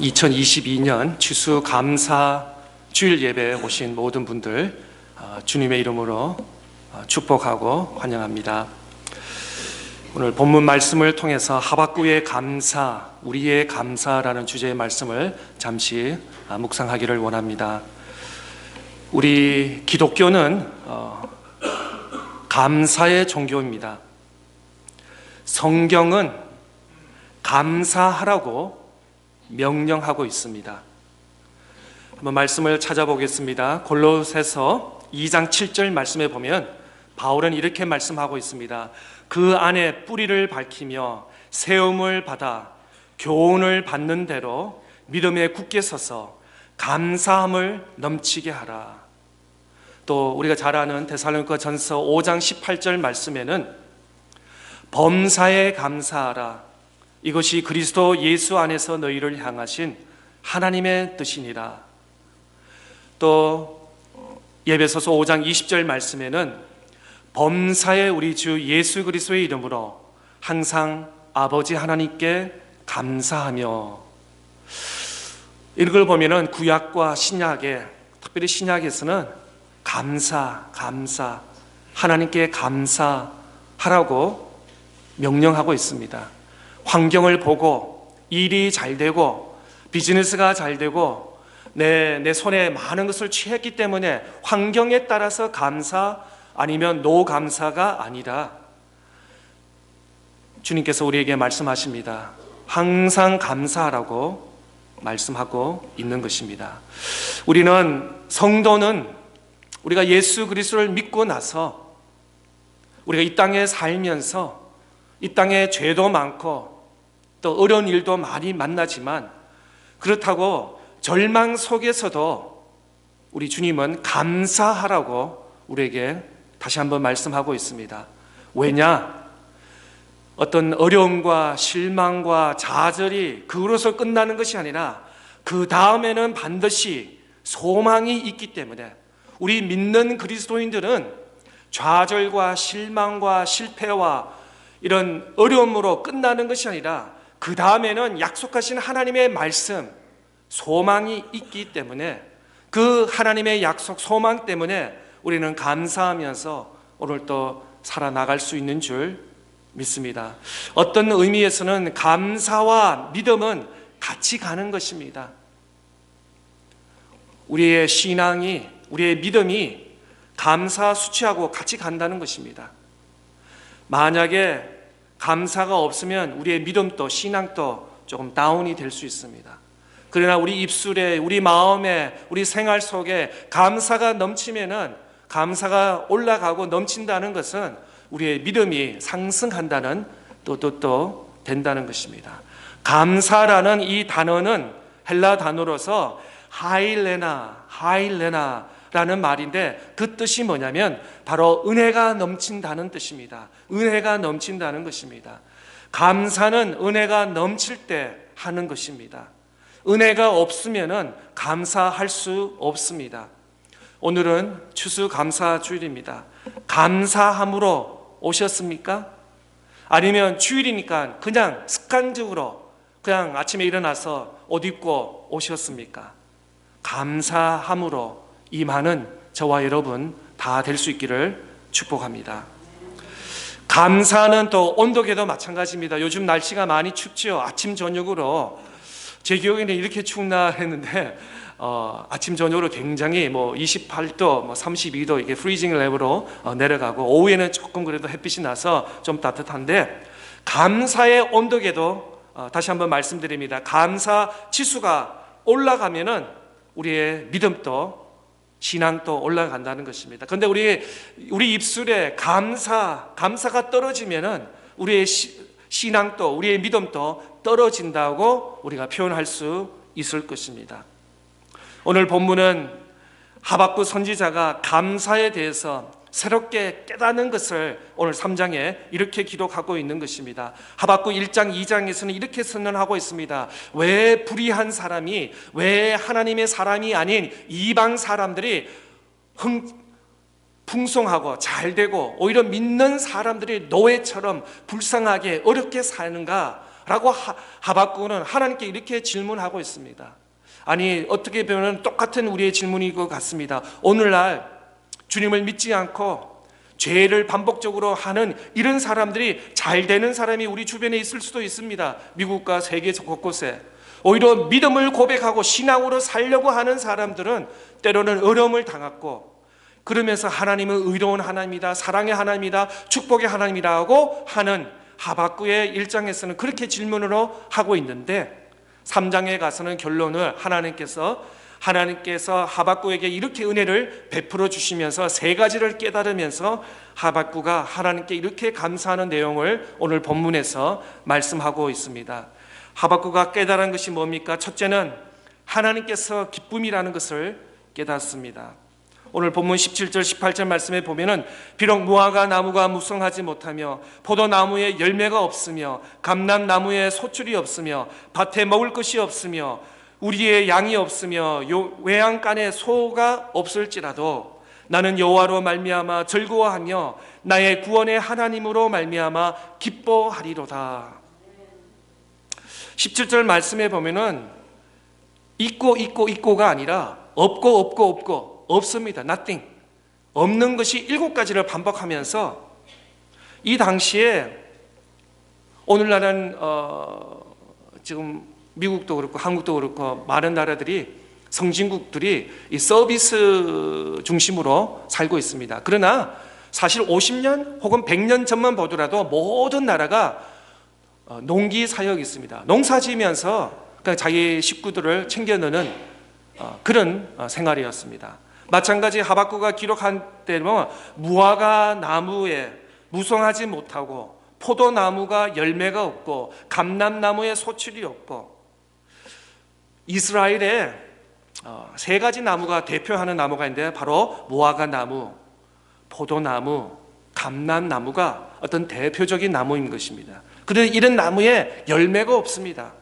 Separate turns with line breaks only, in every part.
2022년 추수감사 주일 예배에 오신 모든 분들 주님의 이름으로 축복하고 환영합니다. 오늘 본문 말씀을 통해서 하박국의 감사, 우리의 감사라는 주제의 말씀을 잠시 묵상하기를 원합니다. 우리 기독교는 감사의 종교입니다. 성경은 감사하라고 명령하고 있습니다. 한번 말씀을 찾아보겠습니다. 골로새서 2장 7절 말씀에 보면 바울은 이렇게 말씀하고 있습니다. 그 안에 뿌리를 밝히며 세움을 받아 교훈을 받는 대로 믿음에 굳게 서서 감사함을 넘치게 하라. 또 우리가 잘 아는 데살로니가전서 5장 18절 말씀에는 범사에 감사하라. 이것이 그리스도 예수 안에서 너희를 향하신 하나님의 뜻이니라. 또 에베소서 5장 20절 말씀에는 범사에 우리 주 예수 그리스도의 이름으로 항상 아버지 하나님께 감사하며. 이걸 보면은 구약과 신약에, 특별히 신약에서는 감사 하나님께 감사하라고 명령하고 있습니다. 환경을 보고 일이 잘 되고 비즈니스가 잘 되고 내 손에 많은 것을 취했기 때문에 환경에 따라서 감사 아니면 노감사가 아니라 주님께서 우리에게 말씀하십니다. 항상 감사하라고 말씀하고 있는 것입니다. 우리는 성도는 우리가 예수 그리스도를 믿고 나서 우리가 이 땅에 살면서 이 땅에 죄도 많고 또 어려운 일도 많이 만나지만 그렇다고 절망 속에서도 우리 주님은 감사하라고 우리에게 다시 한번 말씀하고 있습니다. 왜냐? 어떤 어려움과 실망과 좌절이 그로서 끝나는 것이 아니라 그 다음에는 반드시 소망이 있기 때문에 우리 믿는 그리스도인들은 좌절과 실망과 실패와 이런 어려움으로 끝나는 것이 아니라 그 다음에는 약속하신 하나님의 말씀, 소망이 있기 때문에 그 하나님의 약속, 소망 때문에 우리는 감사하면서 오늘 또 살아나갈 수 있는 줄 믿습니다. 어떤 의미에서는 감사와 믿음은 같이 가는 것입니다. 우리의 신앙이, 우리의 믿음이 감사 수치하고 같이 간다는 것입니다. 만약에 감사가 없으면 우리의 믿음도 신앙도 조금 다운이 될 수 있습니다. 그러나 우리 입술에, 우리 마음에, 우리 생활 속에 감사가 넘치면은, 감사가 올라가고 넘친다는 것은 우리의 믿음이 상승한다는 또 된다는 것입니다. 감사라는 이 단어는 헬라 단어로서 하일레나라는 말인데 그 뜻이 뭐냐면 바로 은혜가 넘친다는 뜻입니다. 은혜가 넘친다는 것입니다. 감사는 은혜가 넘칠 때 하는 것입니다. 은혜가 없으면은 감사할 수 없습니다. 오늘은 추수감사 주일입니다. 감사함으로 오셨습니까? 아니면 주일이니까 그냥 습관적으로 그냥 아침에 일어나서 옷 입고 오셨습니까? 감사함으로 임하는 저와 여러분 다 될 수 있기를 축복합니다. 감사는 또 온도계도 마찬가지입니다. 요즘 날씨가 많이 춥죠. 아침 저녁으로 제 기억에는 이렇게 춥나 했는데 아침 저녁으로 굉장히 28도, 32도 이게 프리징 레벨로 내려가고 오후에는 조금 그래도 햇빛이 나서 좀 따뜻한데 감사의 온도계도 다시 한번 말씀드립니다. 감사 지수가 올라가면은 우리의 믿음도 신앙도 올라간다는 것입니다. 그런데 우리 입술에 감사가 떨어지면은 우리의 신앙도 우리의 믿음도 떨어진다고 우리가 표현할 수 있을 것입니다. 오늘 본문은 하박국 선지자가 감사에 대해서 새롭게 깨닫는 것을 오늘 3장에 이렇게 기록하고 있는 것입니다. 하박국 1장 2장에서는 이렇게 선언하고 있습니다. 왜 불의한 사람이, 왜 하나님의 사람이 아닌 이방 사람들이 풍성하고 잘되고 오히려 믿는 사람들이 노예처럼 불쌍하게 어렵게 사는가? 라고 하박국은 하나님께 이렇게 질문하고 있습니다. 아니, 어떻게 보면 똑같은 우리의 질문인 것 같습니다. 오늘날 주님을 믿지 않고 죄를 반복적으로 하는 이런 사람들이 잘 되는 사람이 우리 주변에 있을 수도 있습니다. 미국과 세계 곳곳에. 오히려 믿음을 고백하고 신앙으로 살려고 하는 사람들은 때로는 어려움을 당했고, 그러면서 하나님은 의로운 하나님이다, 사랑의 하나님이다, 축복의 하나님이라고 하는 하박국의 1장에서는 그렇게 질문으로 하고 있는데, 3장에 가서는 결론을 하나님께서 하박국에게 이렇게 은혜를 베풀어 주시면서 세 가지를 깨달으면서 하박국가 하나님께 이렇게 감사하는 내용을 오늘 본문에서 말씀하고 있습니다. 하박국가 깨달은 것이 뭡니까? 첫째는 하나님께서 기쁨이라는 것을 깨닫습니다. 오늘 본문 17절 18절 말씀에 보면은 비록 무화과 나무가 무성하지 못하며 포도나무에 열매가 없으며 감람나무에 소출이 없으며 밭에 먹을 것이 없으며 우리의 양이 없으며 외양간에 소가 없을지라도 나는 여호와로 말미암아 즐거워하며 나의 구원의 하나님으로 말미암아 기뻐하리로다. 17절 말씀에 보면은 있고가 아니라 없고 없습니다. nothing. 없는 것이 7가지를 반복하면서 이 당시에 오늘날은 지금 미국도 그렇고 한국도 그렇고 많은 나라들이 선진국들이 이 서비스 중심으로 살고 있습니다. 그러나 사실 50년 혹은 100년 전만 보더라도 모든 나라가 농기 사역이 있습니다. 농사 지으면서 자기 식구들을 챙겨 넣는 그런 생활이었습니다. 마찬가지 하박국가 기록한 때는 무화과 나무에 무성하지 못하고 포도나무가 열매가 없고 감람나무에 소출이 없고, 이스라엘에 세 가지 나무가 대표하는 나무가 있는데 바로 무화과 나무, 포도나무, 감람나무가 어떤 대표적인 나무인 것입니다. 그런데 이런 나무에 열매가 없습니다.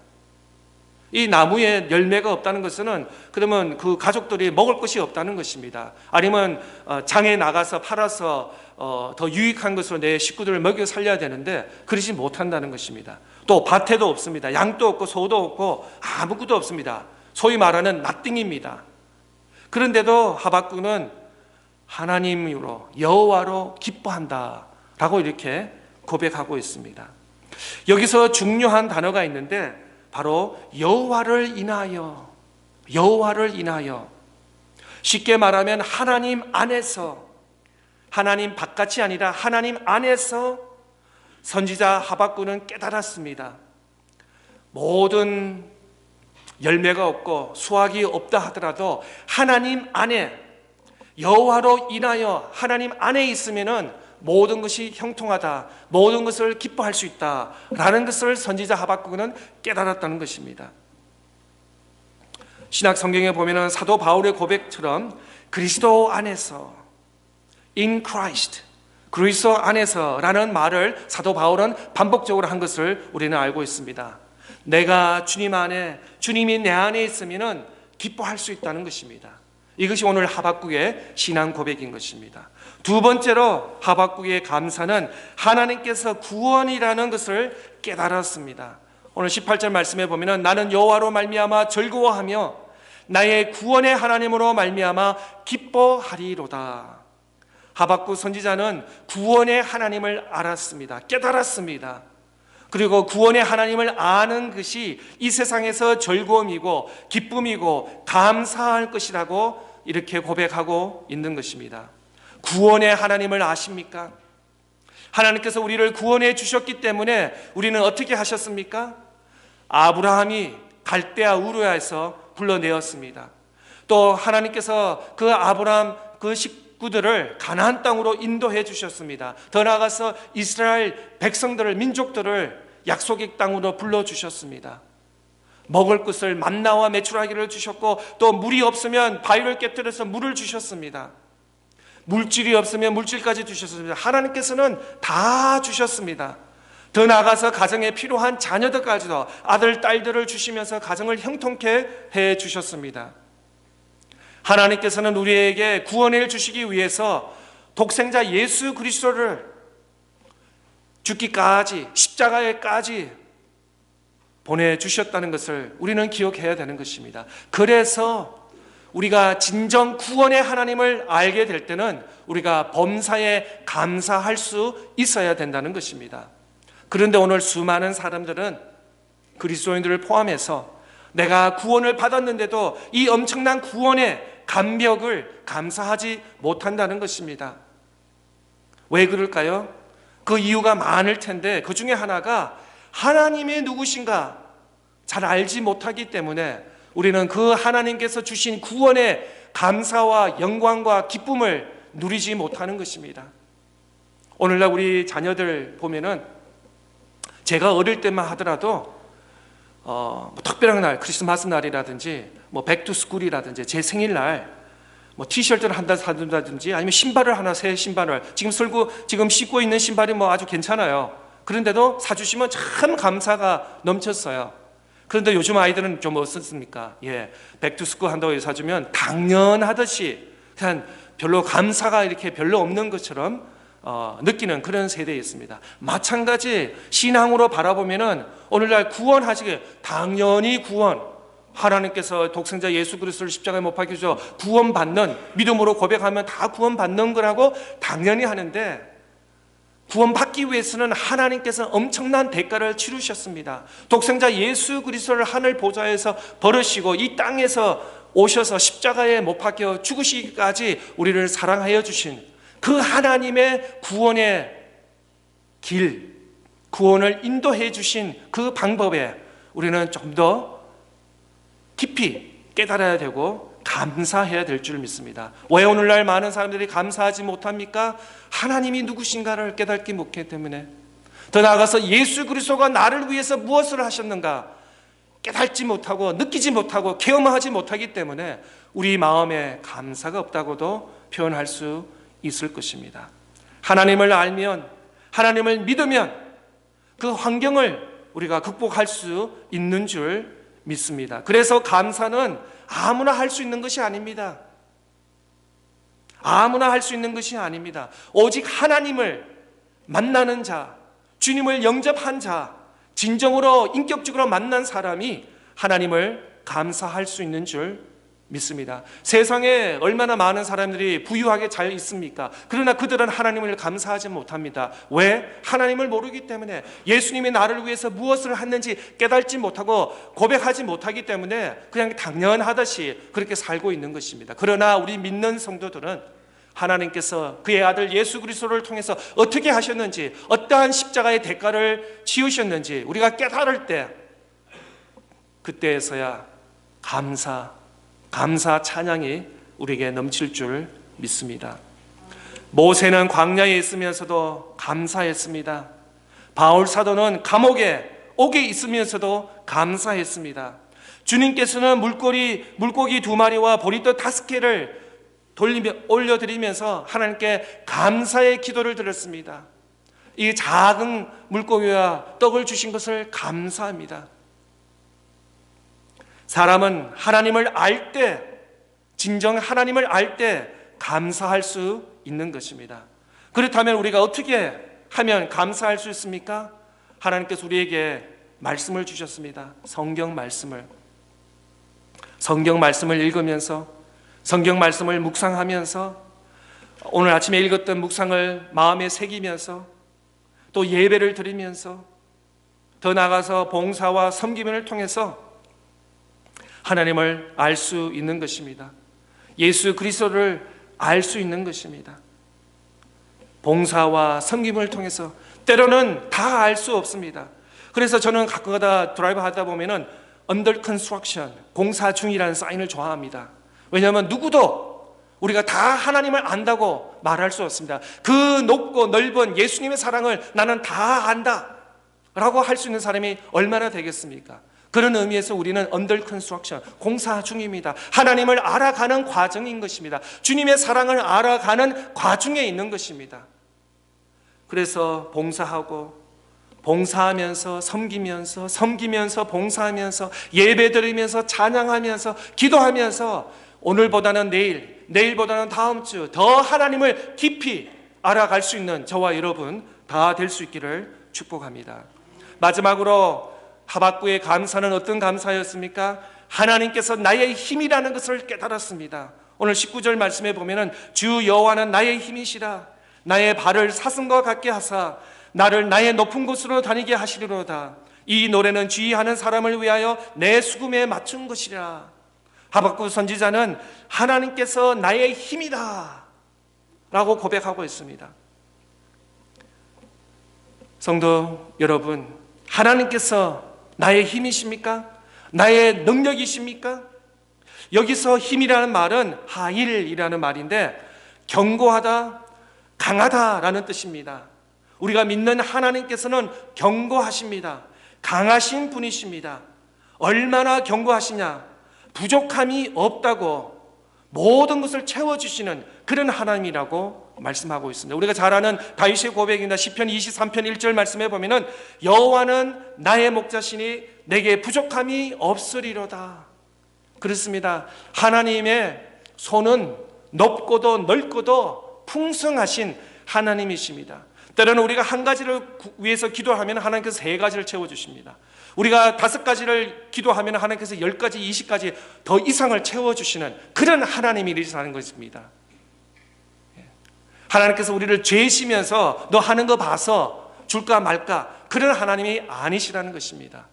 이 나무에 열매가 없다는 것은 그러면 그 가족들이 먹을 것이 없다는 것입니다. 아니면 장에 나가서 팔아서 더 유익한 것으로 내 식구들을 먹여 살려야 되는데 그러지 못한다는 것입니다. 또 밭에도 없습니다. 양도 없고 소도 없고 아무것도 없습니다. 소위 말하는 nothing입니다. 그런데도 하박국은 하나님으로 여호와로 기뻐한다라고 이렇게 고백하고 있습니다. 여기서 중요한 단어가 있는데 바로 여호와를 인하여, 쉽게 말하면 하나님 안에서, 하나님 바깥이 아니라 하나님 안에서 선지자 하박국은 깨달았습니다. 모든 열매가 없고 수확이 없다 하더라도 하나님 안에, 여호와로 인하여 하나님 안에 있으면은 모든 것이 형통하다, 모든 것을 기뻐할 수 있다라는 것을 선지자 하박국은 깨달았다는 것입니다. 신약 성경에 보면은 사도 바울의 고백처럼 그리스도 안에서, in Christ, 그리스도 안에서라는 말을 사도 바울은 반복적으로 한 것을 우리는 알고 있습니다. 내가 주님 안에, 주님이 내 안에 있으면은 기뻐할 수 있다는 것입니다. 이것이 오늘 하박국의 신앙 고백인 것입니다. 두 번째로 하박국의 감사는 하나님께서 구원이라는 것을 깨달았습니다. 오늘 18절 말씀에 보면은 나는 여호와로 말미암아 즐거워하며 나의 구원의 하나님으로 말미암아 기뻐하리로다. 하박국 선지자는 구원의 하나님을 알았습니다. 깨달았습니다. 그리고 구원의 하나님을 아는 것이 이 세상에서 즐거움이고 기쁨이고 감사할 것이라고 이렇게 고백하고 있는 것입니다. 구원의 하나님을 아십니까? 하나님께서 우리를 구원해 주셨기 때문에 우리는 어떻게 하셨습니까? 아브라함이 갈대아 우르야에서 불러내었습니다. 또 하나님께서 그 아브라함 그 식구들을 가나안 땅으로 인도해 주셨습니다. 더 나아가서 이스라엘 백성들을, 민족들을 약속의 땅으로 불러주셨습니다. 먹을 것을 만나와 메추라기를 주셨고 또 물이 없으면 바위를 깨뜨려서 물을 주셨습니다. 물질이 없으면 물질까지 주셨습니다. 하나님께서는 다 주셨습니다. 더 나아가서 가정에 필요한 자녀들까지도 아들, 딸들을 주시면서 가정을 형통케 해 주셨습니다. 하나님께서는 우리에게 구원을 주시기 위해서 독생자 예수 그리스도를 죽기까지, 십자가에까지 보내주셨다는 것을 우리는 기억해야 되는 것입니다. 그래서 우리가 진정 구원의 하나님을 알게 될 때는 우리가 범사에 감사할 수 있어야 된다는 것입니다. 그런데 오늘 수많은 사람들은, 그리스도인들을 포함해서, 내가 구원을 받았는데도 이 엄청난 구원의 감격을 감사하지 못한다는 것입니다. 왜 그럴까요? 그 이유가 많을 텐데 그 중에 하나가 하나님이 누구신가 잘 알지 못하기 때문에 우리는 그 하나님께서 주신 구원의 감사와 영광과 기쁨을 누리지 못하는 것입니다. 오늘날 우리 자녀들 보면은, 제가 어릴 때만 하더라도 특별한 날, 크리스마스 날이라든지 백투스쿨이라든지 제 생일날 티셔츠를 한 달 사준다든지, 아니면 신발을 하나, 새 신발을, 지금 신고 있는 신발이 아주 괜찮아요. 그런데도 사주시면 참 감사가 넘쳤어요. 그런데 요즘 아이들은 좀 어떻습니까? 백투스쿨 한다고 사주면 당연하듯이 그냥 별로 감사가 이렇게 별로 없는 것처럼 느끼는 그런 세대에 있습니다. 마찬가지 신앙으로 바라보면은 오늘날 구원하시길, 당연히 구원, 하나님께서 독생자 예수 그리스도를 십자가에 못 박히셔 구원받는, 믿음으로 고백하면 다 구원받는 거라고 당연히 하는데, 구원받기 위해서는 하나님께서 엄청난 대가를 치르셨습니다. 독생자 예수 그리스도를 하늘 보좌에서 버리시고 이 땅에서 오셔서 십자가에 못 박혀 죽으시기까지 우리를 사랑하여 주신 그 하나님의 구원의 길, 구원을 인도해 주신 그 방법에 우리는 좀 더 깊이 깨달아야 되고 감사해야 될 줄 믿습니다. 왜 오늘날 많은 사람들이 감사하지 못합니까? 하나님이 누구신가를 깨닫지 못했기 때문에. 더 나아가서 예수 그리스도가 나를 위해서 무엇을 하셨는가 깨닫지 못하고 느끼지 못하고 경험하지 못하기 때문에 우리 마음에 감사가 없다고도 표현할 수 있을 것입니다. 하나님을 알면, 하나님을 믿으면 그 환경을 우리가 극복할 수 있는 줄 믿습니다. 그래서 감사는 아무나 할 수 있는 것이 아닙니다. 아무나 할 수 있는 것이 아닙니다. 오직 하나님을 만나는 자, 주님을 영접한 자, 진정으로 인격적으로 만난 사람이 하나님을 감사할 수 있는 줄 믿습니다. 세상에 얼마나 많은 사람들이 부유하게 잘 있습니까? 그러나 그들은 하나님을 감사하지 못합니다. 왜? 하나님을 모르기 때문에, 예수님이 나를 위해서 무엇을 했는지 깨닫지 못하고 고백하지 못하기 때문에 그냥 당연하듯이 그렇게 살고 있는 것입니다. 그러나 우리 믿는 성도들은 하나님께서 그의 아들 예수 그리스도를 통해서 어떻게 하셨는지, 어떠한 십자가의 대가를 지으셨는지 우리가 깨달을 때, 그때에서야 감사 찬양이 우리에게 넘칠 줄 믿습니다. 모세는 광야에 있으면서도 감사했습니다. 바울 사도는 감옥에 옥에 있으면서도 감사했습니다. 주님께서는 물고기 2마리와 보리떡 5개를 올려드리면서 하나님께 감사의 기도를 드렸습니다. 이 작은 물고기와 떡을 주신 것을 감사합니다. 사람은 하나님을 알 때, 진정 하나님을 알 때 감사할 수 있는 것입니다. 그렇다면 우리가 어떻게 하면 감사할 수 있습니까? 하나님께서 우리에게 말씀을 주셨습니다. 성경 말씀을 읽으면서, 성경 말씀을 묵상하면서, 오늘 아침에 읽었던 묵상을 마음에 새기면서, 또 예배를 드리면서, 더 나아가서 봉사와 섬김을 통해서 하나님을 알 수 있는 것입니다. 예수 그리스도를 알 수 있는 것입니다. 봉사와 섬김을 통해서. 때로는 다 알 수 없습니다. 그래서 저는 가끔가다 드라이브 하다 보면은 under construction, 공사 중이라는 사인을 좋아합니다. 왜냐하면 누구도 우리가 다 하나님을 안다고 말할 수 없습니다. 그 높고 넓은 예수님의 사랑을 나는 다 안다 라고 할 수 있는 사람이 얼마나 되겠습니까? 그런 의미에서 우리는 under construction, 공사 중입니다. 하나님을 알아가는 과정인 것입니다. 주님의 사랑을 알아가는 과정에 있는 것입니다. 그래서 봉사하면서 섬기면서 봉사하면서 예배드리면서 찬양하면서 기도하면서 오늘보다는 내일보다는 다음 주 더 하나님을 깊이 알아갈 수 있는 저와 여러분 다 될 수 있기를 축복합니다. 마지막으로 하박국의 감사는 어떤 감사였습니까? 하나님께서 나의 힘이라는 것을 깨달았습니다. 오늘 19절 말씀에 보면은 주 여호와는 나의 힘이시라. 나의 발을 사슴과 같게 하사 나를 나의 높은 곳으로 다니게 하시리로다. 이 노래는 주의하는 사람을 위하여 내 수금에 맞춘 것이라. 하박국 선지자는 하나님께서 나의 힘이다 라고 고백하고 있습니다. 성도 여러분, 하나님께서 나의 힘이십니까? 나의 능력이십니까? 여기서 힘이라는 말은 하일이라는 말인데 견고하다, 강하다라는 뜻입니다. 우리가 믿는 하나님께서는 견고하십니다. 강하신 분이십니다. 얼마나 견고하시냐? 부족함이 없다고 모든 것을 채워주시는 그런 하나님이라고 말씀하고 있습니다. 우리가 잘 아는 다윗의 고백입니다. 시편 23편 1절 말씀에 보면은 여호와는 나의 목자시니 내게 부족함이 없으리로다. 그렇습니다. 하나님의 손은 높고도 넓고도 풍성하신 하나님이십니다. 때로는 우리가 한 가지를 위해서 기도하면 하나님께서 세 가지를 채워주십니다. 우리가 5가지를 기도하면 하나님께서 10가지, 20가지 더 이상을 채워주시는 그런 하나님이라는 것입니다. 하나님께서 우리를 죄시면서 너 하는 거 봐서 줄까 말까 그런 하나님이 아니시라는 것입니다.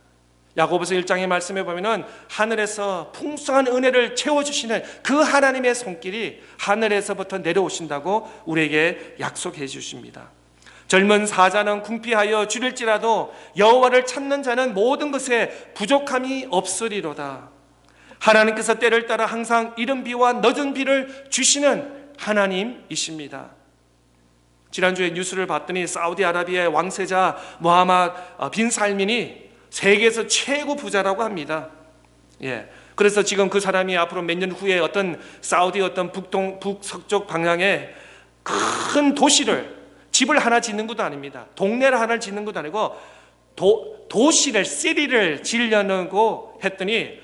야고보서 1장의 말씀에 보면은 하늘에서 풍성한 은혜를 채워주시는 그 하나님의 손길이 하늘에서부터 내려오신다고 우리에게 약속해 주십니다. 젊은 사자는 궁핍하여 줄일지라도 여호와를 찾는 자는 모든 것에 부족함이 없으리로다. 하나님께서 때를 따라 항상 이른 비와 늦은 비를 주시는 하나님이십니다. 지난주에 뉴스를 봤더니 사우디아라비아의 왕세자 모하마드 빈 살민이 세계에서 최고 부자라고 합니다. 그래서 지금 그 사람이 앞으로 몇 년 후에 어떤 사우디 어떤 북서쪽 방향에 큰 도시를 집을 하나 짓는 것도 아닙니다. 동네를 하나 짓는 것도 아니고 도시를 시리를 지으려고 했더니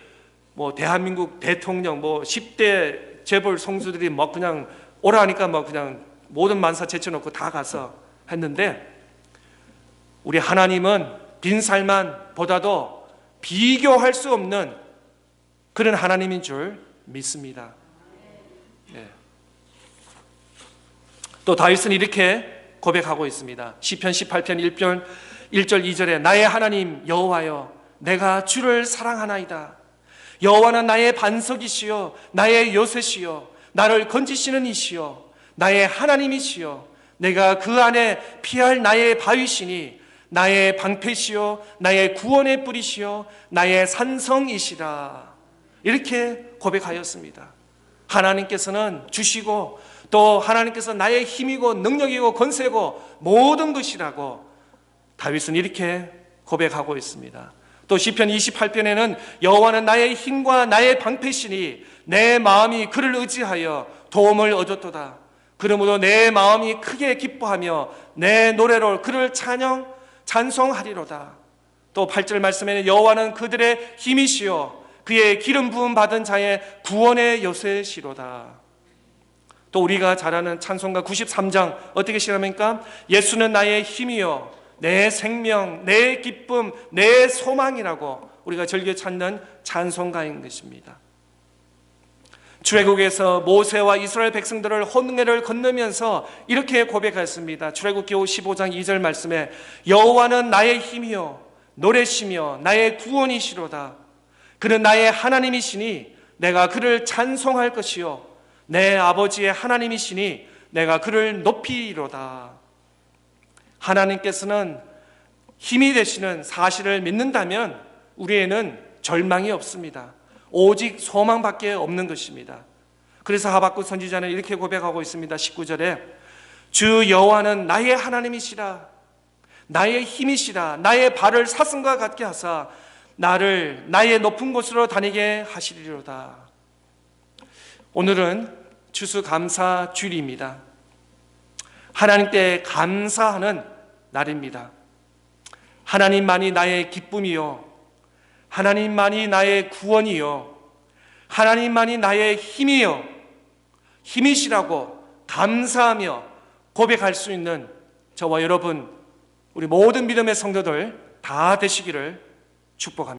뭐 대한민국 대통령 뭐 10대 재벌 성수들이 뭐 그냥 오라니까 뭐 그냥 모든 만사 제쳐놓고 다 가서 했는데 우리 하나님은 빈살만보다도 비교할 수 없는 그런 하나님인 줄 믿습니다. 또 다윗은 이렇게 고백하고 있습니다. 시편 18편 1절 2절에 나의 하나님 여호와여 내가 주를 사랑하나이다. 여호와는 나의 반석이시요 나의 요새시요 나를 건지시는 이시요 나의 하나님이시요 내가 그 안에 피할 나의 바위시니 나의 방패시요 나의 구원의 뿌리시요 나의 산성이시라. 이렇게 고백하였습니다. 하나님께서는 주시고 또 하나님께서 나의 힘이고 능력이고 권세고 모든 것이라고 다윗은 이렇게 고백하고 있습니다. 또 시편 28편에는 여호와는 나의 힘과 나의 방패시니 내 마음이 그를 의지하여 도움을 얻었도다. 그러므로 내 마음이 크게 기뻐하며 내 노래로 그를 찬송하리로다. 또 8절 말씀에는 여호와는 그들의 힘이시요 그의 기름 부음 받은 자의 구원의 요새시로다. 또 우리가 잘 아는 찬송가 93장 어떻게 시작합니까? 예수는 나의 힘이요 내 생명, 내 기쁨, 내 소망이라고 우리가 즐겨 찾는 찬송가인 것입니다. 출애굽에서 모세와 이스라엘 백성들을 홍해를 건너면서 이렇게 고백했습니다. 출애굽기 15장 2절 말씀에 여호와는 나의 힘이요 노래시며 나의 구원이시로다. 그는 나의 하나님이시니 내가 그를 찬송할 것이요 내 아버지의 하나님이시니 내가 그를 높이리로다. 하나님께서는 힘이 되시는 사실을 믿는다면 우리에는 절망이 없습니다. 오직 소망밖에 없는 것입니다. 그래서 하박국 선지자는 이렇게 고백하고 있습니다. 19절에 주 여호와는 나의 하나님이시라 나의 힘이시라 나의 발을 사슴과 같게 하사 나를 나의 높은 곳으로 다니게 하시리로다. 오늘은 추수감사주일입니다. 하나님께 감사하는 날입니다. 하나님만이 나의 기쁨이요 하나님만이 나의 구원이요 하나님만이 나의 힘이요 힘이시라고 감사하며 고백할 수 있는 저와 여러분 우리 모든 믿음의 성도들 다 되시기를 축복합니다.